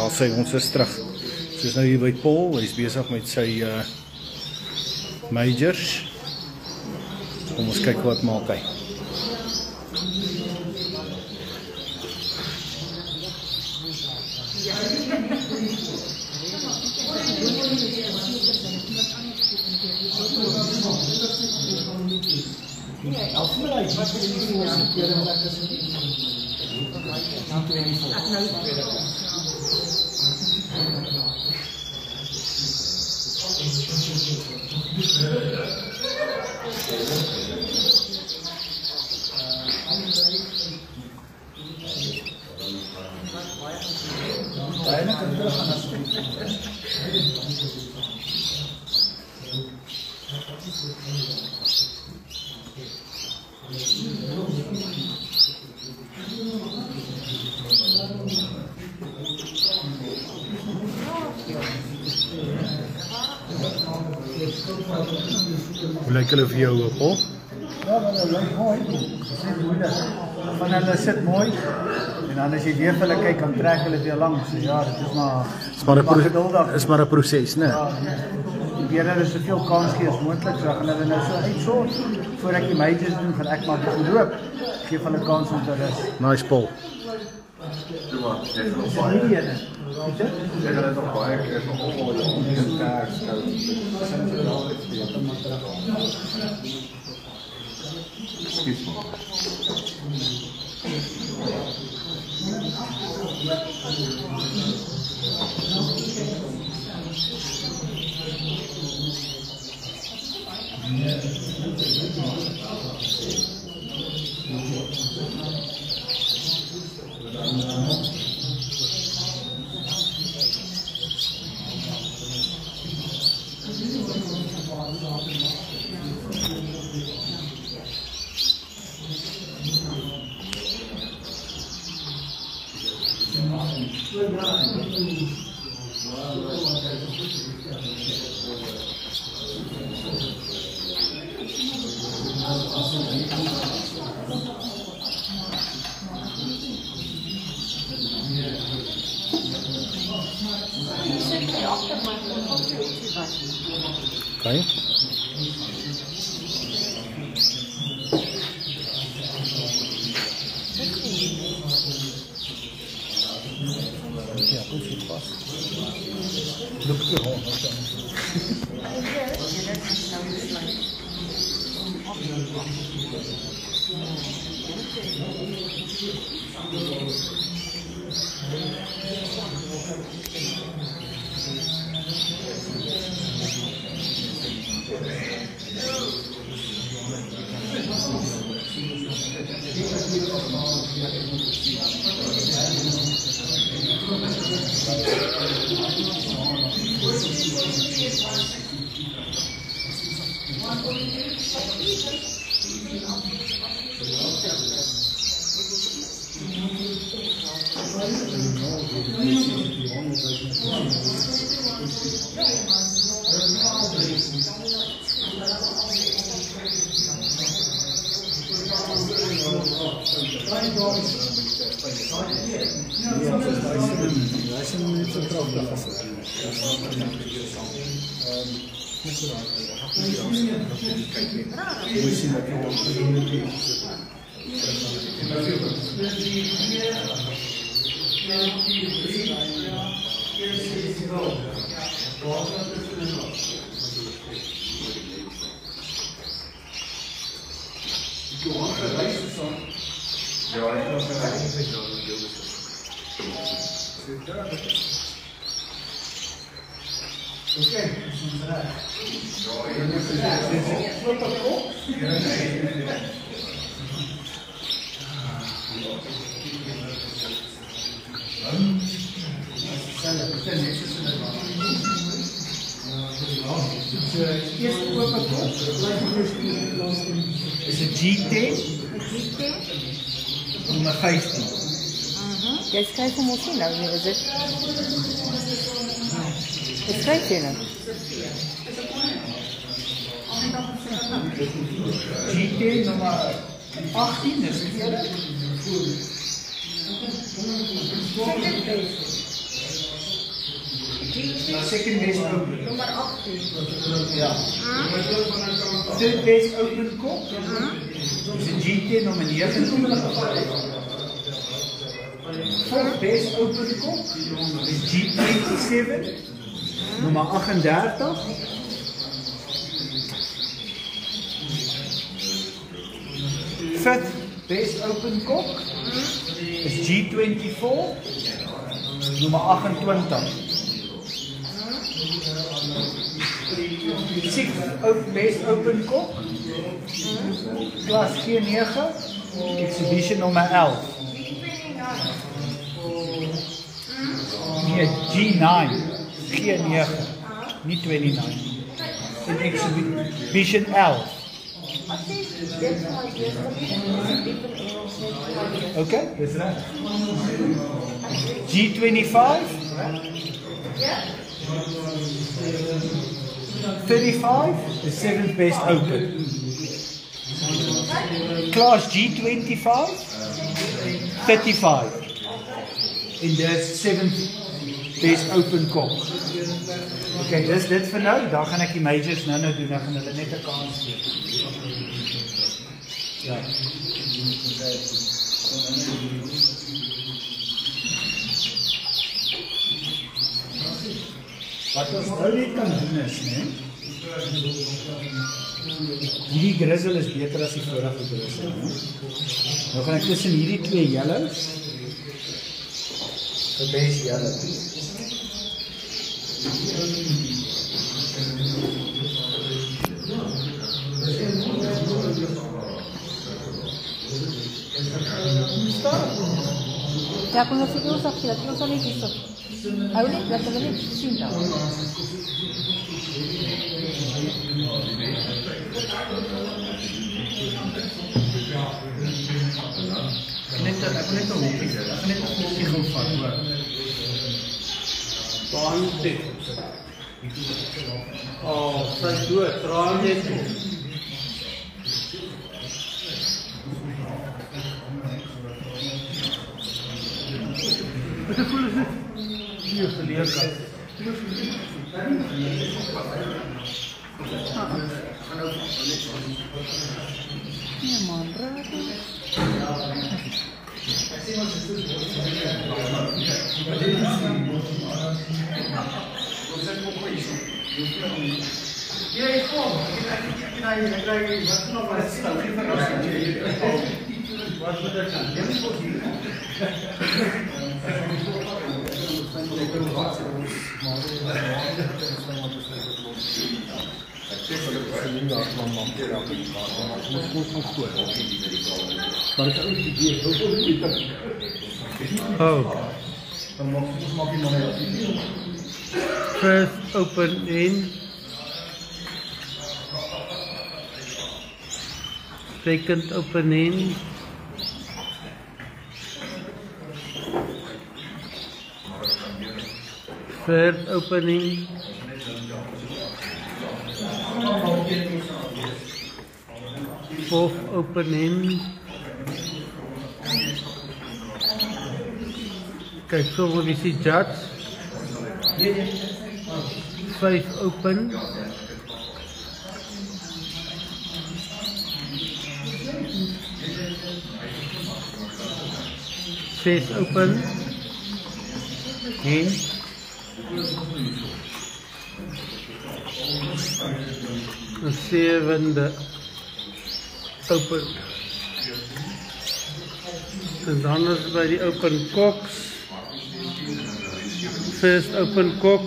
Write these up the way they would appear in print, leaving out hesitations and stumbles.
haal sy ons is terug. So is nou hier by Paul, hy is besig met sy majors. Kom ons kyk wat maak hy. Hoe lyk hulle vir jou, Paul? Ja, hulle lyk mooi. Van hulle sit mooi. En dan as jy weer vir hulle kyk, dan trek hulle weer langs. Ja, dit is maar 'n proses, né? Ja, probeer hulle soveel kans gee as moontlik, so gaan hulle nou so uitsort. Voordat ek die majors doen, gaan ek maar begin loop. Geef hulle kans om te rus. Nice, Paul. Okay. Look at the hole. Is het G10? Nummer 15. Jij schrijft hem ook in, nou, wat is het? Wat schrijf je nou? G10 nummer 18, is het hier? second best open. Nummer 18. Ja. Third best open kop. Is een G10 nummer 19. Fourth best open kop. Is G27 nummer 38. Fifth best open kop is G24 nummer 28. Sixth best open kop klas G9 exhibition nummer 11. Nee, G9 G9 niet 29 in exhibition 11. Okay, that's right. G25 35 the seventh best open. Class G25 35 in the seventh best open kop. Okay, dis dit vir nou. Dan gaan ek die majors nou doen. Dan gaan hulle net 'n kans gee. Ja. Wat ons nou net kan doen is, né? Hierdie grizzle is beter as die vorige grizzle, né? Nou gaan ek tussen hierdie twee yellows the base yellow. Ya con los ciclos aquí, aquí no son listos. Ahora la televisión cinta. Net 'n hoppie. Ek net 'n hoppie gaan vat, hoor. Baante. Oh, sy dood, draai net op. Wat voel is dit? Hier geleer kan. Ja man, raak. Oh. First open in. Second open in. Third opening. Fourth opening. Kijk, zo moet je zien, judge. Fifth open. Sixth open. In. De zevende open. En dan is bij die open cocks. First open cock.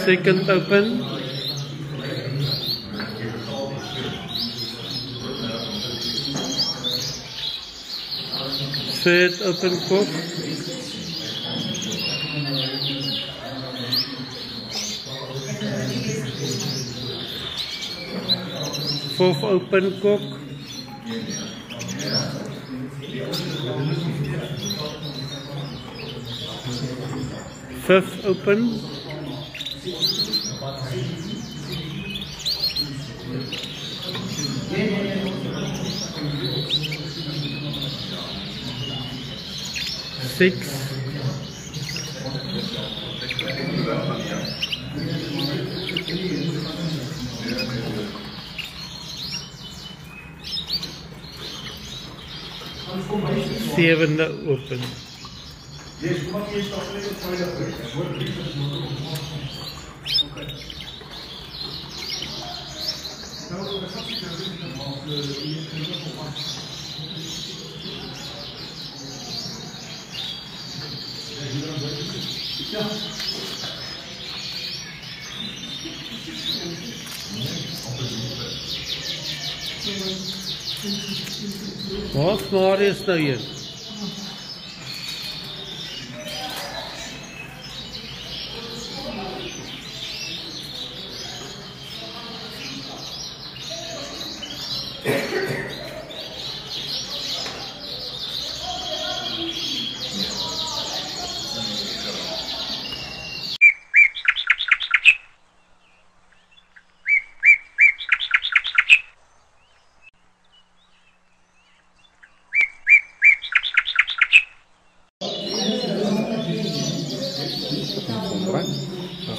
Second open. Third open cock. Fourth open cock. Fifth open. 6. Seven open. Waar's Marius nou hier?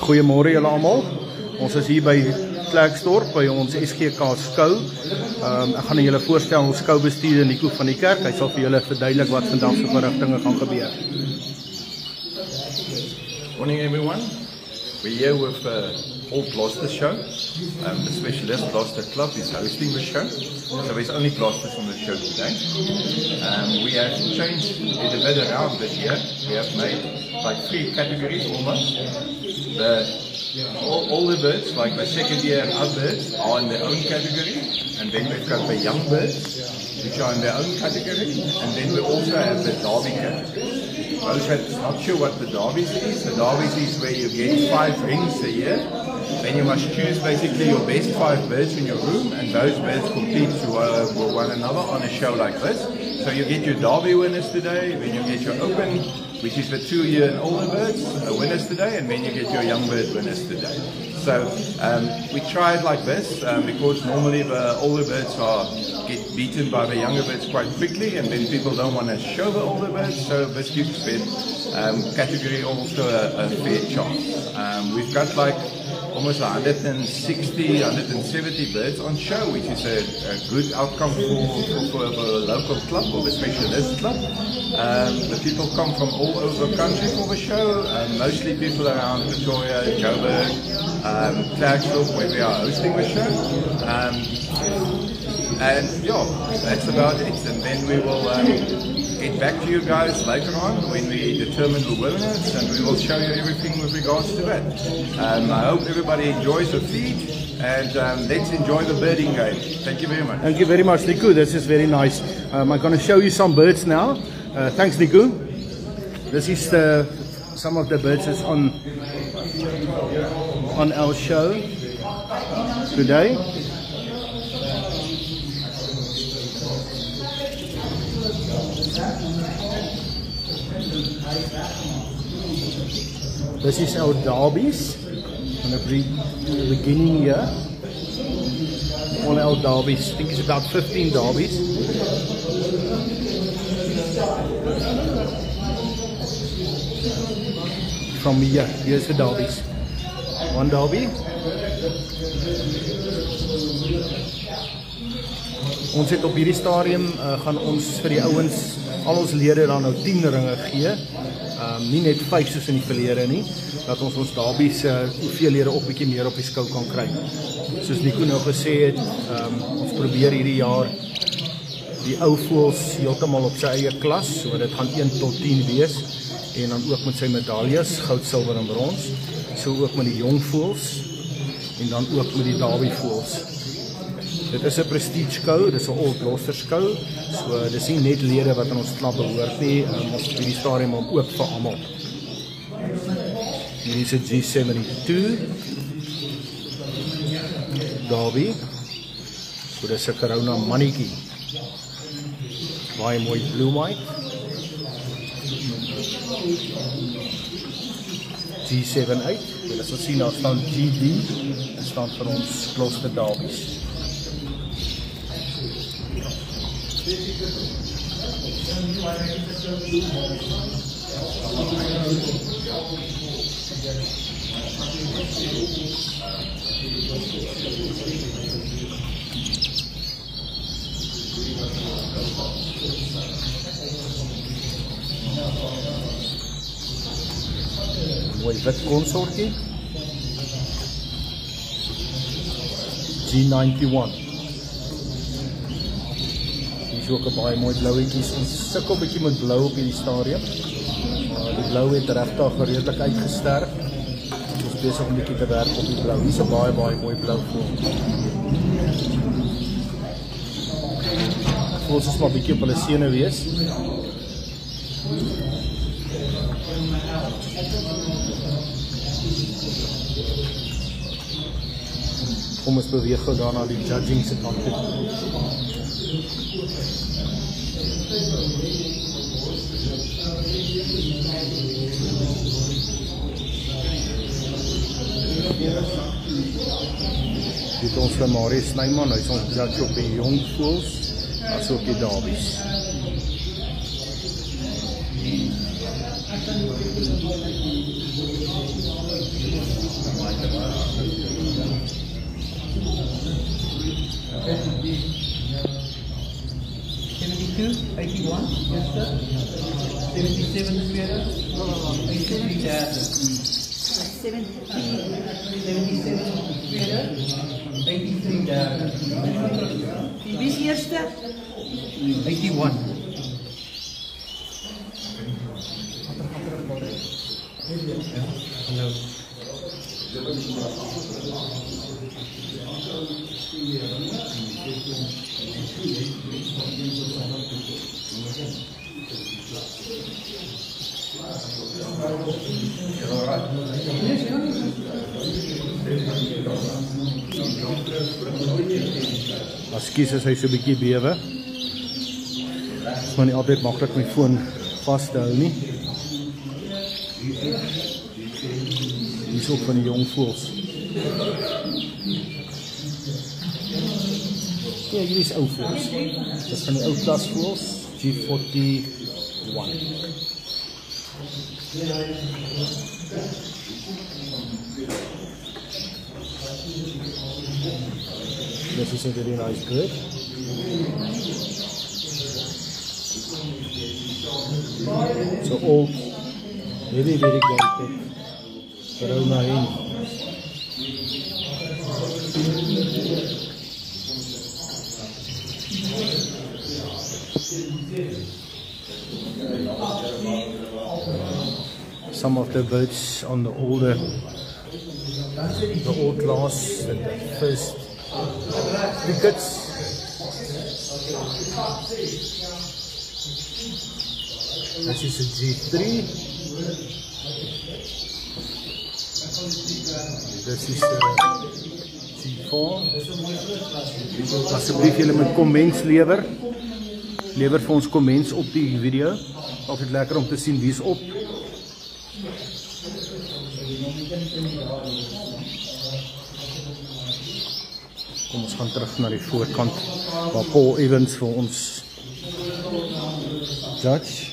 Goeiemôre julle almal. Ons is hier by Klerksdorp by ons SGK skou. Ek gaan julle voorstel ons skoubestuurder Nico van die kerk. Hy sal vir julle verduidelik wat vandag se verrigtinge gaan gebeur. Morning everyone. We're here with All Gloucester show. The specialist Gloucester Club is hosting the show. So there's only Gloucesters on the show today. We have changed it a bit around this year. We have made like 3 categories almost. All the birds, like the second year and up birds, are in their own category. And then we've got the young birds, which are in their own category. And then we also have the derby category. Those that's not sure what the derbies is, the derbies is where you get 5 rings a year. Then you must choose basically your best 5 birds in your room, and those birds compete to one another on a show like this. So you get your derby winners today, then you get your open, which is the 2-year and older birds, winners today, and then you get your young bird winners today. So we try it like this because normally the older birds get beaten by the younger birds quite quickly, and then people don't want to show the older birds, so this gives them category also a fair chance. We've got like almost 160, 170 birds on show, which is a good outcome for the local club or the specialist club. The people come from all over the country for the show, mostly people around Pretoria, Joburg, Klerksdorp, where we are hosting the show. And yeah, that's about it. And then we will get back to you guys later on when we determine the winners, and we will show you everything with regards to that. I hope everybody enjoys the feed, and let's enjoy the birding game. Thank you very much. Thank you very much, Nico. This is very nice. I'm going to show you some birds now. Thanks, Nico. This is some of the birds that's on our show today. This is our derbies. I'm going to bring the beginning here. All our derbies. I think it's about 15 derbies. From here, here's the derbies. One derby. Ons het op hierdie stadium gaan ons vir die ouens, al ons lede dan nou 10 ringe gee. Nie net 5 soos in die verlede nie, dat ons derbies hoeveelhede ook bietjie meer op die skou kan kry. Soos Nico nou gesê het, ons probeer hierdie jaar die ou voëls heeltemal op sy eie klas, so dit gaan 1 tot 10 wees, en dan ook met sy medaljes, goud, silwer en brons, so ook met die jong voëls, en dan ook met die derby voëls. Dit is 'n prestige skou, dit is 'n All Gloucester skou, so dis nie net lede wat aan ons klub behoort nie, ons het hierdie stadium om oop vir almal. Hier is 'n G72 derby, so dis 'n Corona mannetjie, baie mooi blue white, G78, julle sal sien daar staan GD, dit staan vir ons Gloucester derbies. Mooi wit consortie. G91. Hier is ook 'n baie mooi blouetjies. Ons sukkel bietjie met blou op hierdie stadium. Die blou het regtig redelik uitgesterf. Ons is besig om bietjie te werk op die blou. Hier is 'n baie mooi blou voël. Voels is maar bietjie op hulle sene wees. Kom ons beweeg gou daarna die judging se kant toe. Dit ons vir Marius Snyman, hy is ons judge op die jong voëls, asook die derbies. Wie is eerste? 81. Hallo. Ekskuus as hy so 'n bietjie bewe. Is maar nie altyd maklik my foon vas te hou nie. Hier is ook van die jong voëls. Ja, hier is ou voëls. Dit is van die ou klas voëls, G41. This is a very nice bird. So old, very gauted. Corona hen. Some of the birds on the old class, the first crickets. This is a G3. This is a G4. Asseblief julle moet comments lewer. Lewer vir ons comments op die video. Altyd lekker om te sien wie is op. Kom ons gaan terug na die voorkant waar Paul Evans vir ons judge.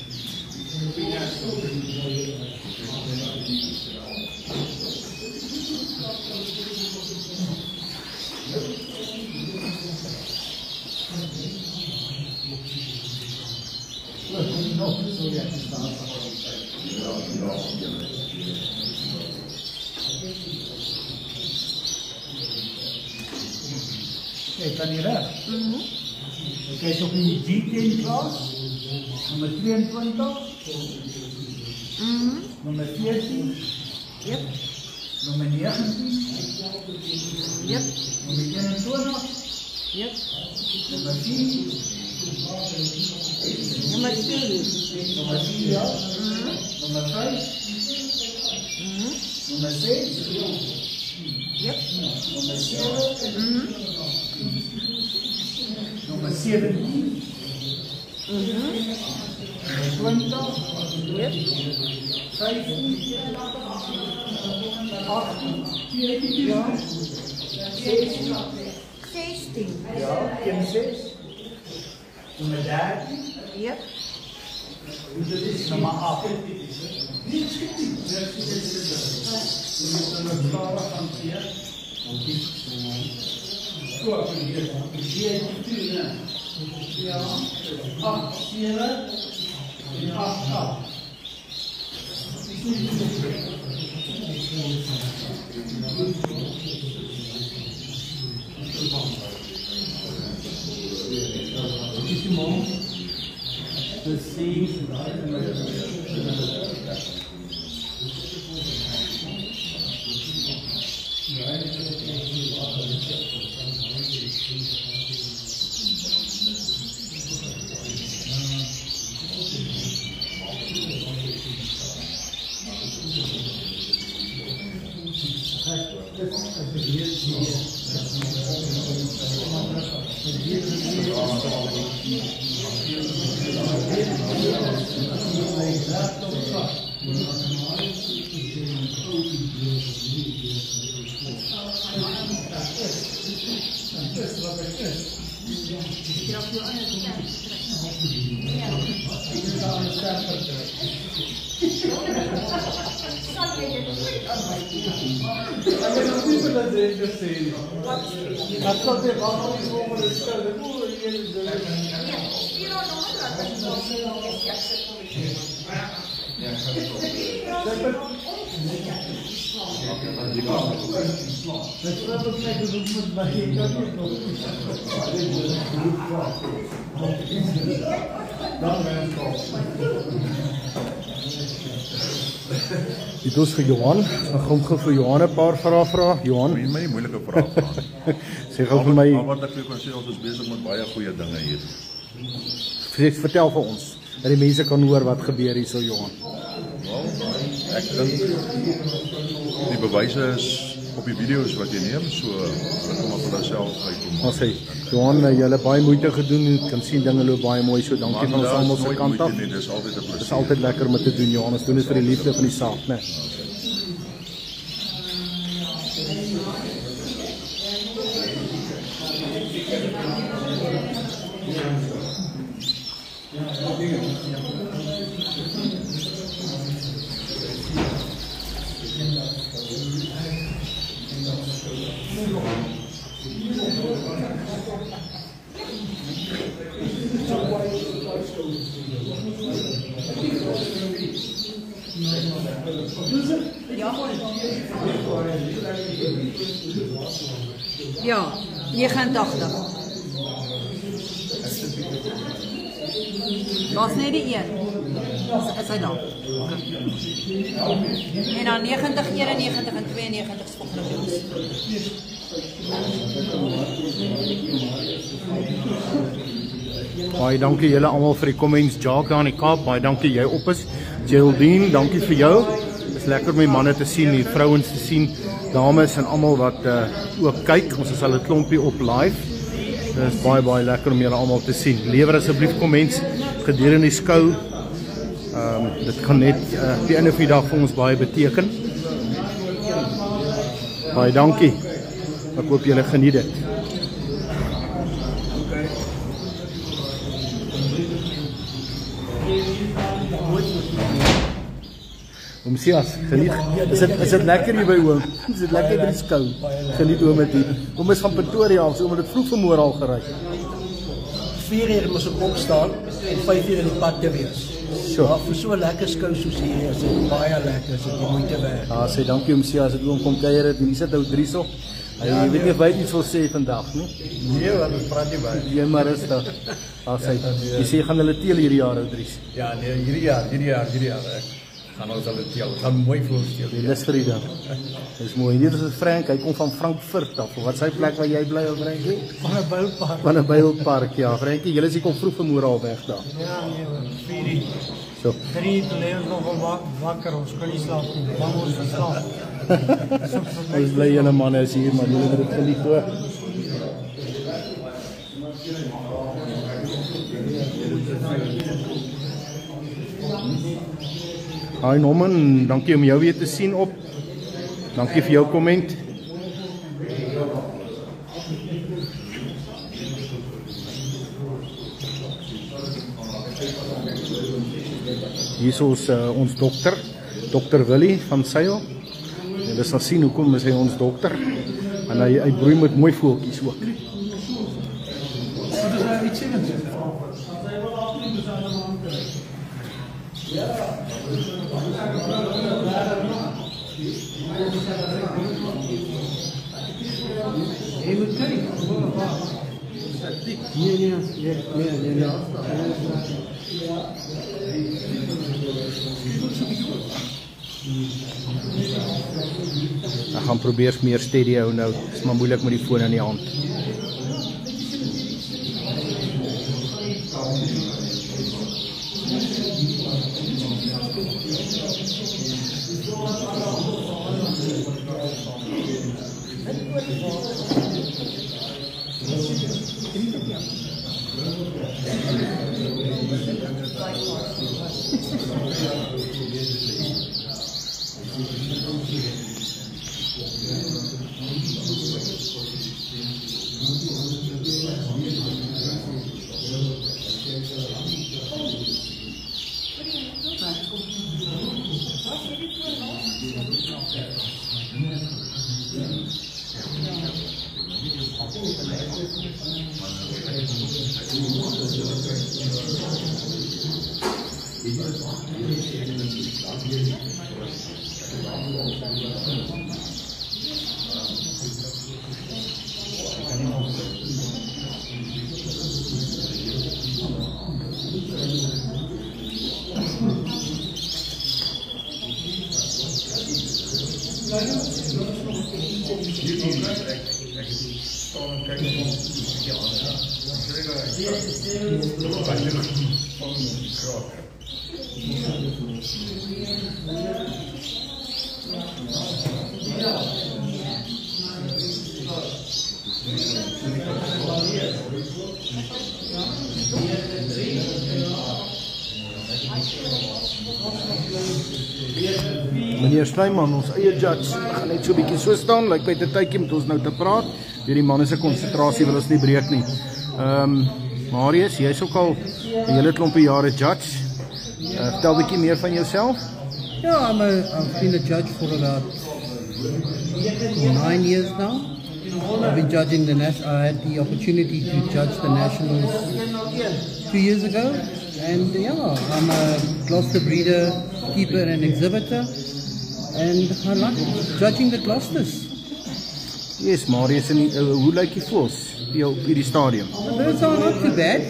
Kijk, kan je recht? Kijk op die G10 klas, nummer 22, nummer 14, Yep. nummer 19, Yep. nummer 21, Yep. nummer 4, Nummer 4. nummer 4, ja, nummer 5, nummer 6, Yep. nummer 7, nummer 17, nummer 20, Yep. 15, 18, ja, 16, 16. ja, 6, nummer 13, Yep. Nommer 8. Dit is vir Johan. Ek gaan gou vir Johan 'n paar vrae vra. Johan, Jy moet my nie moeilike vrae vra. sê gou vir my, Wat ek vir jou kan sê, ons is besig met baie goeie dinge hier. vertel vir ons dat die mense kan hoor wat gebeur hier so Johan. Wel, ek dink die bewyse is op die video's wat jy neem, so hulle kom op hulle self uit. Ons sê Johan, jy het baie moeite gedoen. Jy kan sien dinge loop baie mooi so. Dankie van ons almal se kant af. Dis altyd 'n Dit is plesier. altyd lekker om te doen Johan. Ons doen dit vir die liefde van die saak, né? Ja, 89. Was net die een. Is hy daar? En dan 90, 91 en 92 is volgende Baie dankie julle almal vir die comments. Jacques daar in die Kaap, baie dankie jy op is. Geraldine, dankie vir jou. Dit is lekker om die manne te sien, die vrouens te sien, dames en almal wat ook kyk. Ons is al 'n klompie op live. Dit is baie lekker om julle almal te sien. Lewer asseblief comments gedurende die skou. Dit kan net die einde van die dag vir ons baie beteken. Baie dankie. Ek hoop julle geniet dit. Oom Sias, geniet. Is dit lekker hier by oom? Is dit lekker by die skou? Geniet oom dit hier. Oom is van Pretoria af, so oom het dit vroeg vanmôre al gery. 4 uur moes ek opstaan en 5 uur in die pad te wees. Ja, vir so 'n lekker skou soos hier is dit baie lekker, is dit die moeite werd. Ja, sê dankie oom Sias, dat oom kom kuier het. Hier sit ou Driesel. Hy weet nie of hy iets wil sê vandag nie. Nee, wat ons praat nie baie. Jy maar rustig. Daar sê jy sê gaan hulle teel hierdie jaar ou Dries. Ja, nee, hierdie jaar. Ek gaan ons hulle teel. Gaan mooi vir ons teel. Dis vir die dag. Dis mooi. Hier is Frank, hy kom van Frankfurt af. Wat sy plek waar jy bly ou Frankie? Van 'n Bylpark. Van 'n Bylpark, ja. Frankie, julle is hier kom vroeg vanmôre al weg daar. Ja, nee, 4 uur. So. 3 uur lê ons nog al wakker, ons kan nie slaap nie. Bang ons te slaap. Ons bly julle manne is hier, maar julle het dit gelief hoor. Hi Norman, dankie om jou weer te sien op. Dankie vir jou komment. Hier is ons dokter, Dr. Willie van Sail. Julle sal sien hoekom is hy ons dokter. En hy broei met mooi voeltjies ook. Wat is daar iets in? Jy moet kyk. Nee. Ek gaan probeer meer steady hou nou. Dit is maar moeilik met die foon in die hand. Meneer Snyman, ons eie judge, gaan net so 'n bietjie so staan, lyk by 'n tydjie met ons nou te praat. Hierdie man se konsentrasie wil ons nie breek nie. Marius, jy's ook al 'n hele klompie jare judge. Vertel 'n bietjie meer van jouself. Yeah, I've been a judge for about 9 years now. I've been judging the national. I had the opportunity to judge the nationals 2 years ago, and yeah, I'm a Gloucester breeder, keeper, and exhibitor, and I like judging the Gloucesters. Yes, Marius, en hoe lyk die voels op hierdie stadium? The birds are not too bad.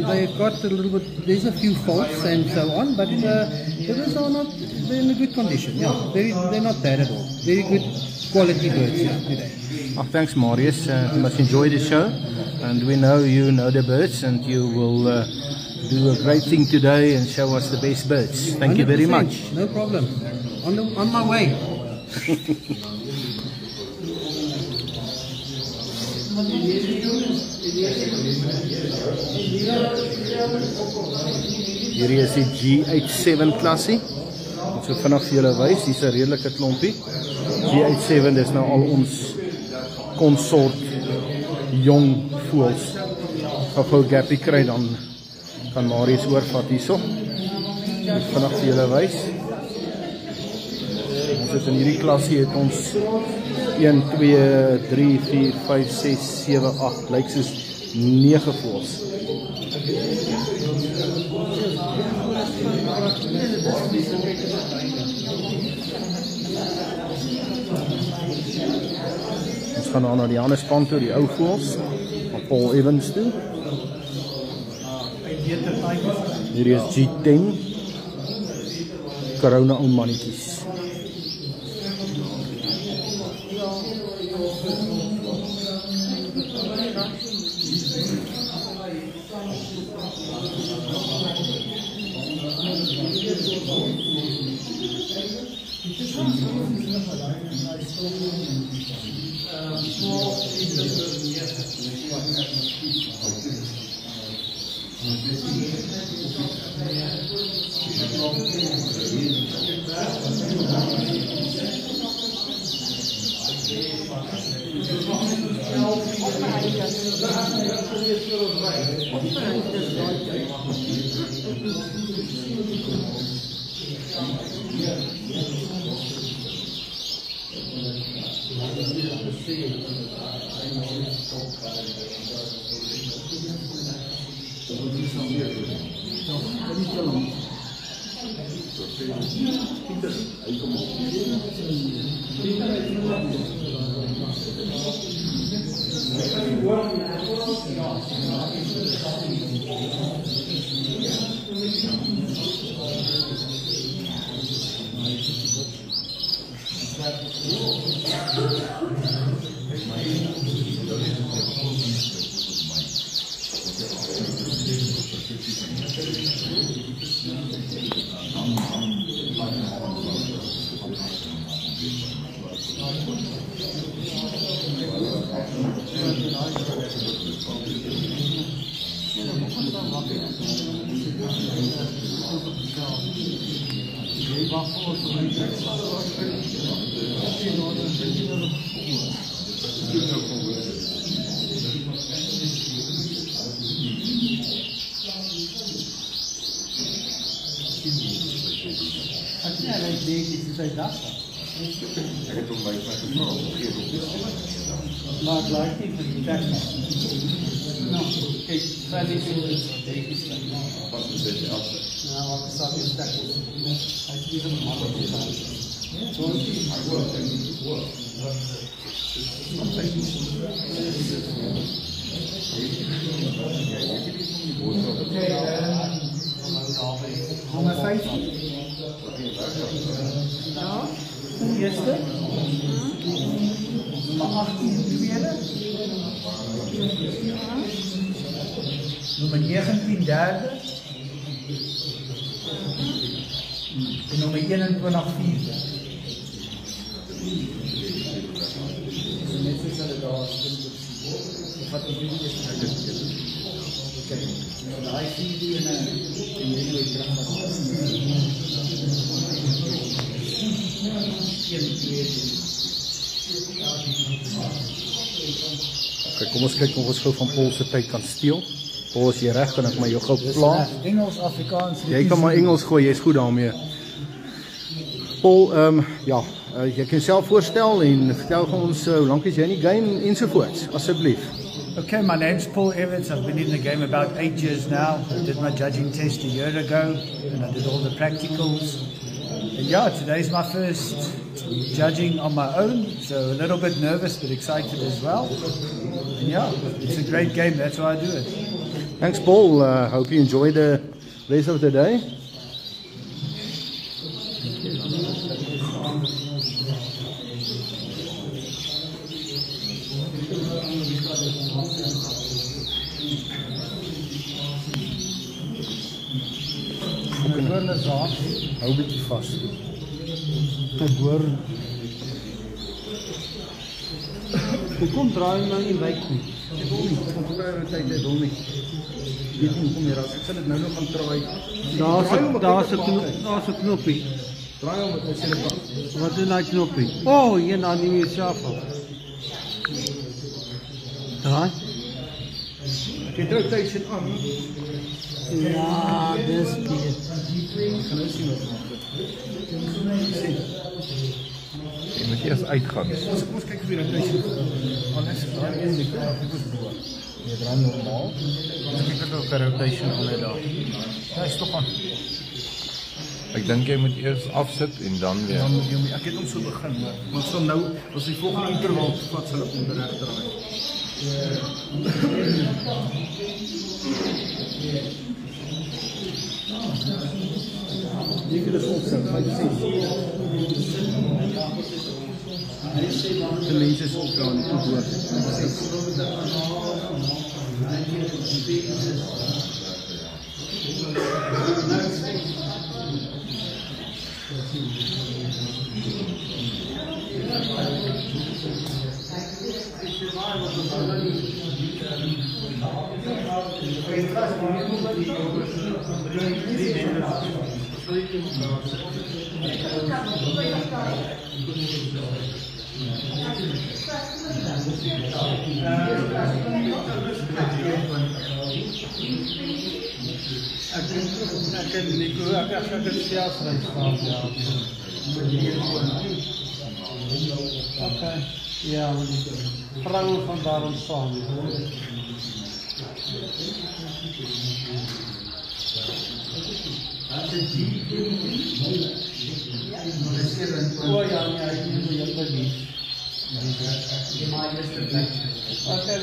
They've got a little bit. There's a few faults and so on, but the birds are not. They're in a good condition. Yeah, they're not bad at all. Very good quality birds. Yeah, today. Oh, thanks, Marius. You must enjoy the show, and we know you know the birds, and you will do a great thing today and show us the best birds. Thank you very much. No problem. On my way. Hierdie is die G87 klassie. Ek so vinnig vir julle wys, hier's 'n redelike klompie. G87 is nou al ons konsort jong voëls. As ek 'n gappie kry, dan kan Marius oorvat hierso. Ek vinnig vir julle wys. Ons het in hierdie klasie het ons 1, 2, 3, 4, 5, 6, 7, 8, lyk soos 9 voëls. Ons gaan nou na die ander span toe, die ou voëls, van Paul Evans toe. Hierdie is G10, Corona ou mannetjies. Maar het lijkt niet van die tijd. Nou, kijk, 5 is het. Wat is dit? Nou, wat is dat? Hij is niet een man op de zaal. Nummer 15. Ja, de eerste. Nummer 18, de tweede. Nummer 19, derde. En nummer 21, vierde. Net zoals hulle daar wat die video is. Oké. Nou, hy sien die en jy moet terug Kijk, kom ons kyk of ons gou van Paul se tyd kan steel. Paul, is jy reg? Kan ek maar jou gou pla? Engels, Afrikaans. Jy kan maar Engels gooi, jy's goed daarmee. Paul, ja, jy kan self voorstel en vertel vir ons hoe lank is jy in die game ensovoorts, asseblief. Okay, my name's Paul Evans. I've been in the game about 8 years now. I did my judging test a year ago and I did all the practicals. And yeah, today's my first judging on my own, so a little bit nervous but excited as well. And yeah, it's a great game, that's why I do it. Thanks, Paul. Hope you enjoy the rest of the day. Hou 'n bietjie vas. Ek hoor. Hoekom draai nou nie wyk nie? Ek wil nie, want ek kry tyd dit wil nie. Weet nie hoekom jy raak. Ek sal dit nou nog gaan draai. Daar's 'n knoppie. Draai hom met sy pak. Wat is daai knoppie? Oh, hier na die jouself af. Draai. Ek het druk tyd sit aan. Ja, dis die. Kan nou sien wat maak. Jy moet eers uitgaan. Kom ons kyk weer dat hy alles daar in die kant het bo. Jy draai normaal. Ons kyk net op rotation aan hy daar. Ja, stop aan. Ek dink jy moet eers afsit en dan weer. Dan jy ek het hom so begin, maar ons sal nou as die volgende interval vat sal ek onderreg draai. Jy kan dit opsit, maar jy sien. Die mense is ook aan die boord. Okay. Ja, maar die vrouwen van daar ontstaan. Oh ja, ja, ik moet je dat niet. Okay,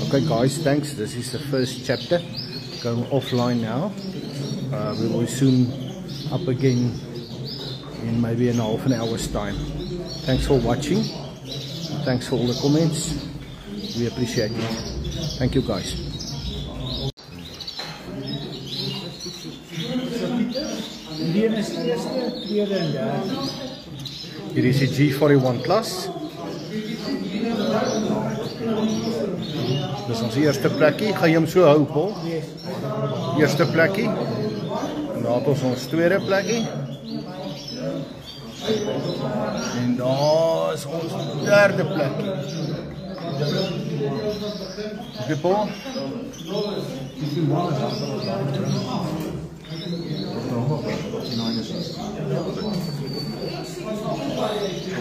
Okay guys, thanks. This is the first chapter. Going offline now. We will soon up again in maybe in half an hour's time. Thanks for watching. Thanks for all the comments. We appreciate it. Thank you guys. Hier is die eerste, tweede en derde. Hier is die G41 Plus. Dis ons eerste plekkie. Gaan jy hom so hou, Paul? Eerste plekkie. En daar het ons tweede plekkie. En daar is ons derde plekkie. Okay, Paul?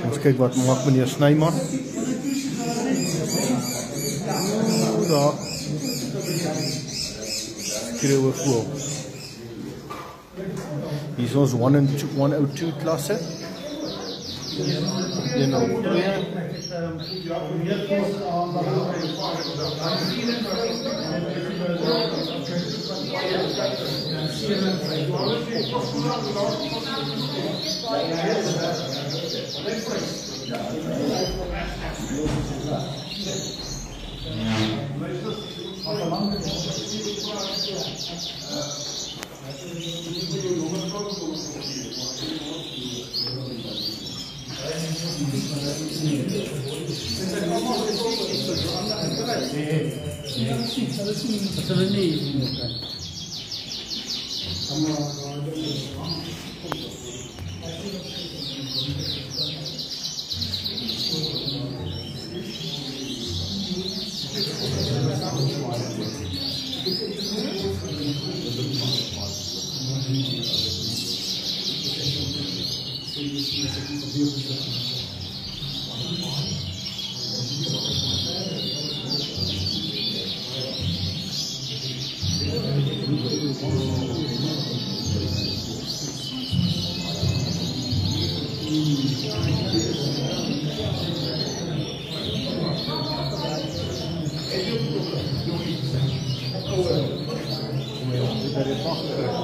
Ons kyk wat maak meneer Snyman. Daar skreeuwe voel. Hier is ons 102 klasse. 102.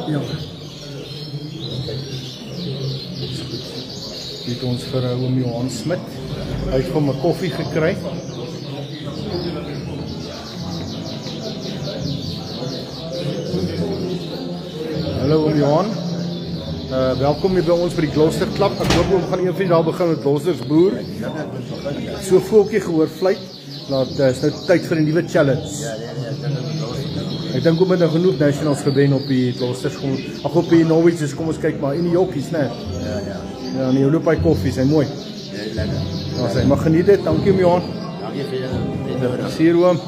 Ja. Dit ons vir oom Johan Smit. Hy het van my koffie gekry. Hallo oom Johan. Welkom hier by ons by die Gloucester Club. Ek hoop ons gaan een van die daar begin met Gloucester's boer. So voeltjie gehoor fluit. Dat is nou tyd vir 'n nuwe challenge. Ek dink kom met nou genoeg nationals gewen op die Gloucester's kom. Ag op die Norwich kom ons kyk maar in die jokkies, né? Ja, nee, loop by koffie, is hy mooi. Ja, lekker. Ja, sy mag geniet dit. Dankie oom Johan. Dankie vir julle. Sien oom.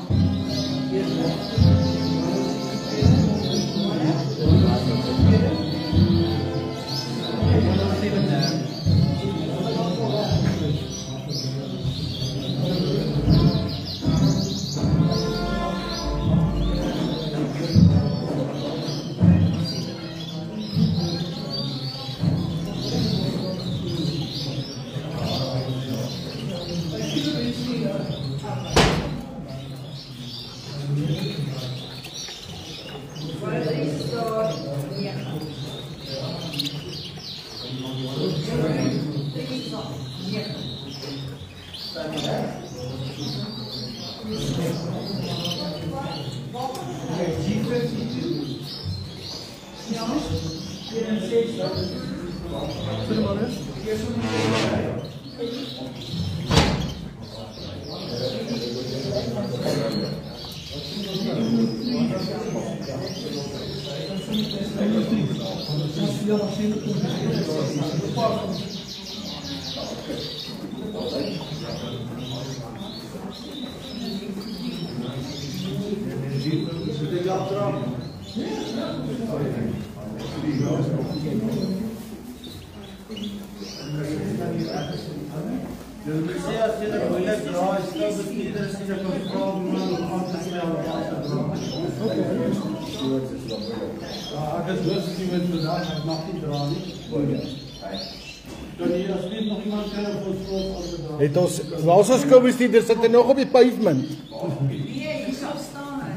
Het ons, waar is ons koolbestuurder, sit hy nog op die pavement? Nee, hier sal staan hy.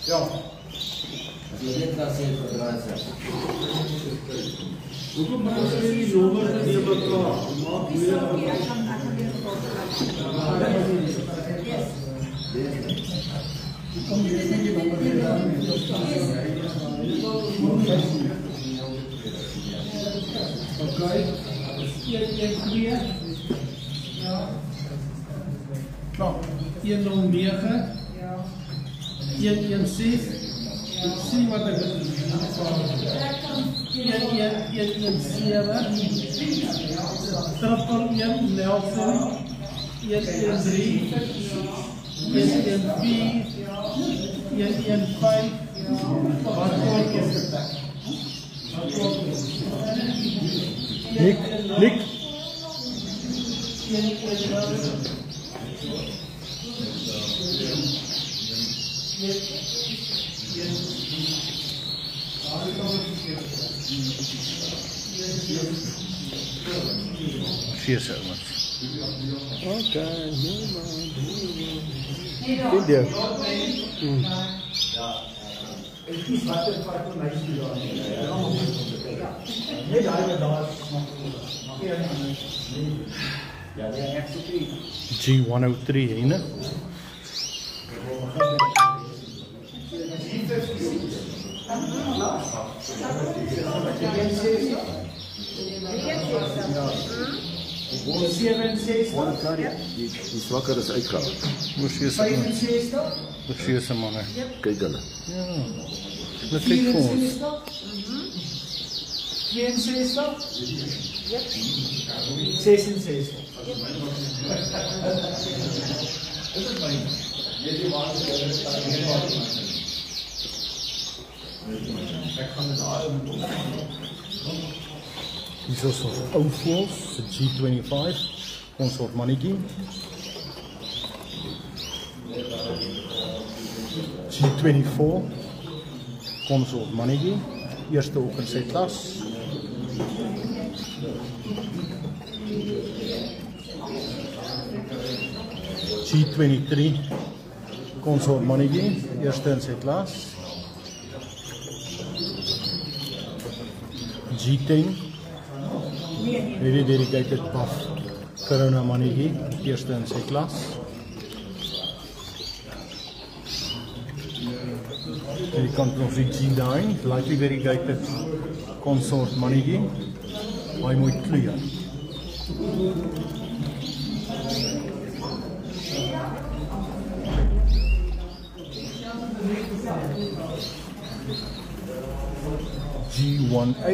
Ja. Hoekom maak jy nie nommer te mekaar? Maak weer sien wat ek triple 1 Nelson 113 114 115 Nick. Vier zomaar. Oké, video. G103, hè? Die zwakker is uitgehaald. Precies, man. Kijk dan. Ja. Dat is voor ons. 66. Hier is ons ou voels, G25, ons soort mannetjie. G24, ons soort mannetjie. Eerste ook in sy klas. G23 Consort mannetjie, eerste in sy klas. G10 Very dedicated buff Corona mannetjie, eerste in sy klas. Hierdie kant nog die G9, lightly variegated Consort mannetjie, baie mooi kleur. G18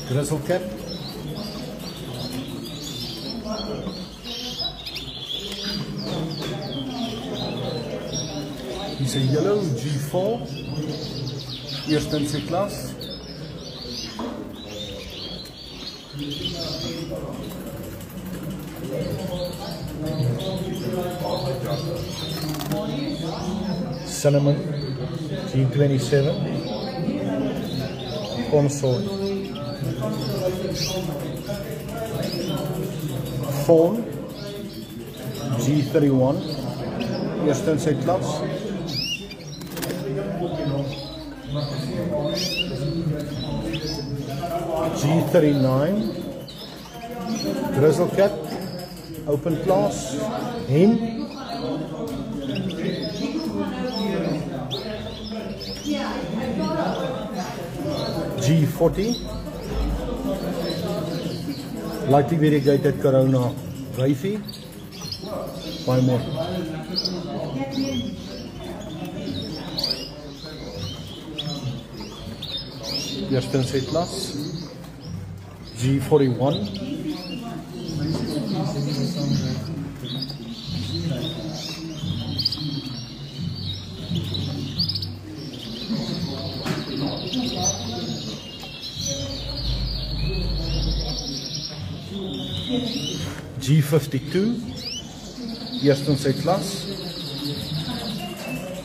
Grizzle Cap. He's a yellow G4, eerste in sy klas. Cinnamon G27 Consort. Fawn G31 eerste in sy klas. G39 Grizzle Cat open class. Hen G40 lightly variegated Corona Wyfie, baie mooi. Eerste in sy klas. G41 G52 eerste in sy klas,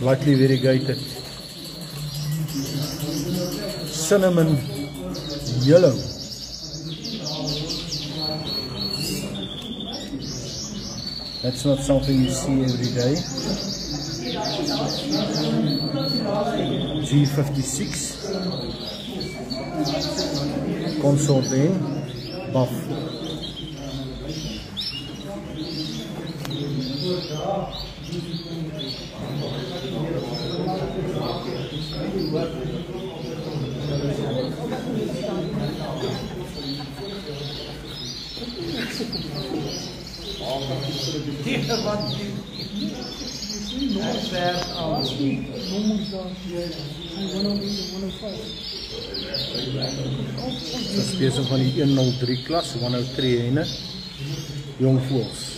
lightly variegated cinnamon yellow. That's not something you see every day. G56 Consort Hen buff. Dit is besig van die 103 klas, 103 henne, jong voels.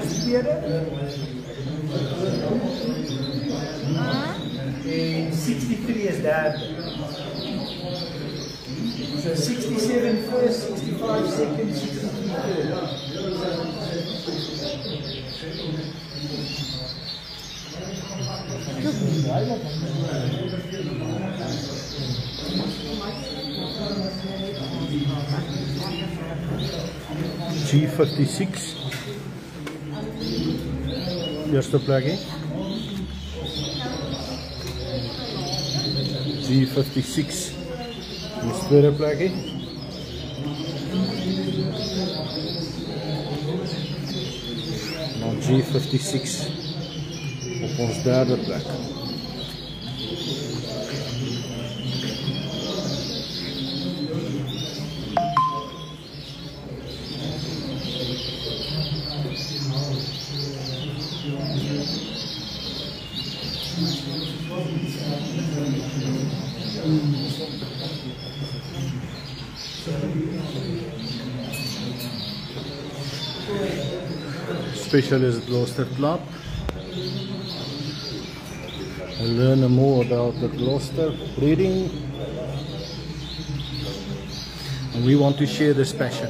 is tweede. En 63 is derde. So 67 first, 65 second, 63 third. G56 eerste plekkie. G56 die tweede plekkie. G56 op ons derde plek. Specialist Gloucester Club, and learn more about the Gloucester breeding, and we want to share this passion.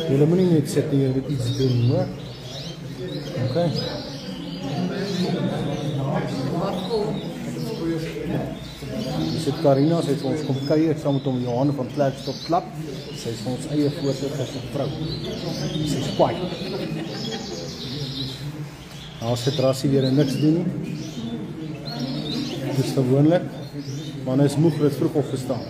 Julle moet nie net sit hier met iets doen, hoor. Okay. Dis dit Karina, sy het vir ons kom kuier saam met hom Johan van Klerksdorp Klap. Sy is vir ons eie voorsitter vrou. Sy is kwaai. Nou sit Rassie weer niks doen nie. Dis gewoonlik, maar hy is moeg, het vroeg opgestaan.